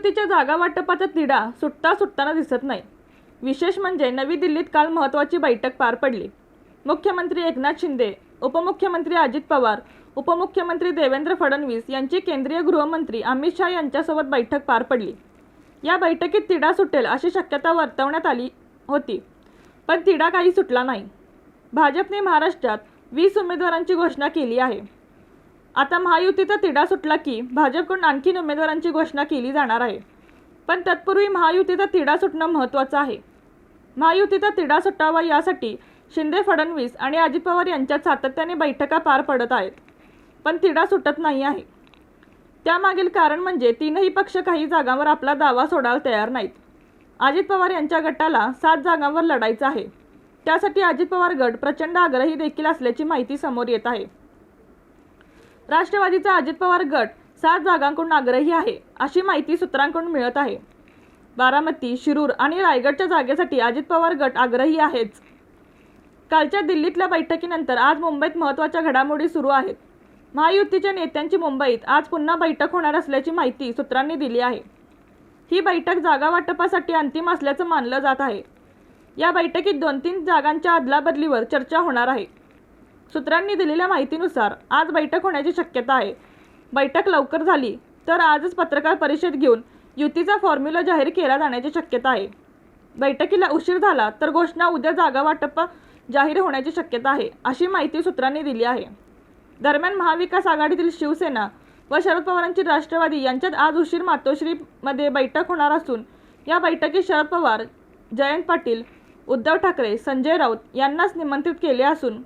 महायुतीच्या जागा वाटपाचा तिढा सुटताना दिसत नाही। विशेष म्हणजे नवी दिल्लीत काल महत्त्वाची बैठक पार पडली। मुख्यमंत्री एकनाथ शिंदे, उपमुख्यमंत्री अजित पवार, उपमुख्यमंत्री देवेंद्र फडणवीस यांची केंद्रीय गृहमंत्री अमित शाह यांच्यासोबत बैठक पार पडली। या बैठकीत तिढा सुटेल अशी शक्यता वर्तवण्यात आली होती, पण तिढा काही सुटला नाही। भाजपने महाराष्ट्रात 20 उमेदवारांची घोषणा केली आहे। आता महायुतीचा तिढा सुटला की भाजपकडून आणखी उमेदवारांची घोषणा केली जाणार आहे, पण तत्पूर्वी महायुतीचा तिढा सुटणं महत्त्वाचं आहे। महायुतीचा तिढा सुटावा यासाठी शिंदे, फडणवीस आणि अजित पवार यांच्यात सातत्याने बैठका पार पडत आहेत, पण तिढा सुटत नाही आहे। त्यामागील कारण म्हणजे तीनही पक्ष काही जागांवर आपला दावा सोडायला तयार नाहीत। अजित पवार यांच्या गटाला 7 जागांवर लढायचं आहे, त्यासाठी अजित पवार गट प्रचंड आग्रही देखील असल्याची माहिती समोर येत आहे। राष्ट्रवादीचा अजित पवार गट 7 जागांकडून आग्रही आहे अशी माहिती सूत्रांकडून मिळत आहे। बारामती, शिरूर आणि रायगडच्या जागेसाठी अजित पवार गट आग्रही आहेच। कालच्या दिल्लीतल्या बैठकीनंतर आज मुंबईत महत्त्वाच्या घडामोडी सुरू आहेत। महायुतीच्या नेत्यांची मुंबईत आज पुन्हा बैठक होणार असल्याची माहिती सूत्रांनी दिली आहे। ही बैठक जागा वाटपासाठी अंतिम असल्याचं मानलं जात आहे। या बैठकीत 2-3 जागांच्या अदलाबदलीवर चर्चा होणार आहे। सूत्रांनी दिलेल्या माहितीनुसार आज बैठक होण्याची शक्यता आहे। बैठक लवकर झाली तर आजच पत्रकार परिषद घेऊन युतीचा फॉर्म्युला जाहीर केला जाण्याची शक्यता आहे। बैठकीला उशीर झाला तर घोषणा उद्या जागा वाटप जाहीर होण्याची शक्यता आहे, अशी माहिती सूत्रांनी दिली आहे। दरम्यान महाविकास आघाडीतील शिवसेना व शरद पवारांची राष्ट्रवादी यांच्यात आज उशीर मातोश्रीमध्ये बैठक होणार असून या बैठकीत शरद पवार, जयंत पाटील, उद्धव ठाकरे, संजय राऊत यांनाच निमंत्रित केले असून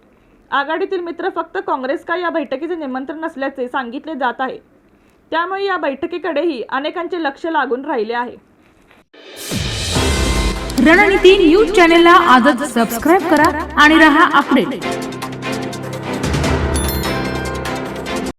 आघाडीतील मित्र फक्त काँग्रेस का या बैठकीचे निमंत्रण नसल्याचे सांगितले जात आहे। त्यामुळे या बैठकीकडेही अनेकांचे लक्ष लागून राहिले आहे। रणनीती न्यूज चॅनेलला आजच सबस्क्राइब करा आणि रहा अपडेट।